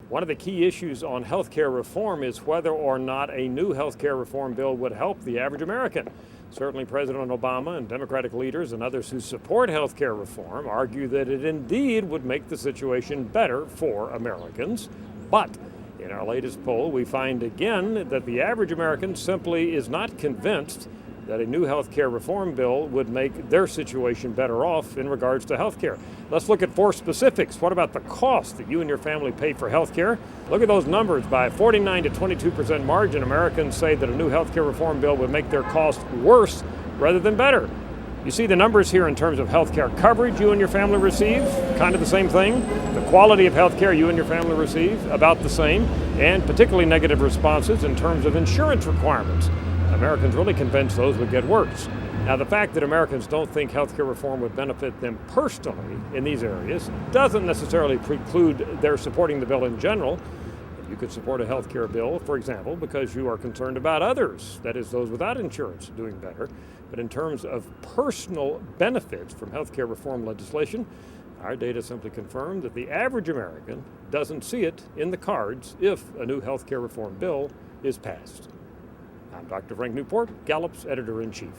One of the key issues on health care reform is whether or not a new health care reform bill would help the average American. Certainly President Obama and Democratic leaders and others who support health care reform argue that it indeed would make the situation better for Americans. But in our latest poll, we find again that the average American simply is not convinced that a new health care reform bill would make their situation better off in regards to health care. Let's look at 4 specifics. What about the cost that you and your family pay for health care? Look at those numbers. By a 49 to 22% margin, Americans say that a new health care reform bill would make their cost worse rather than better. You see the numbers here in terms of health care coverage you and your family receive, kind of the same thing. The quality of health care you and your family receive, about the same, and particularly negative responses in terms of insurance requirements. Americans really convinced those would get worse. Now, the fact that Americans don't think health care reform would benefit them personally in these areas doesn't necessarily preclude their supporting the bill in general. You could support a health care bill, for example, because you are concerned about others, that is, those without insurance, doing better. But in terms of personal benefits from health care reform legislation, our data simply confirm that the average American doesn't see it in the cards if a new health care reform bill is passed. I'm Dr. Frank Newport, Gallup's editor-in-chief.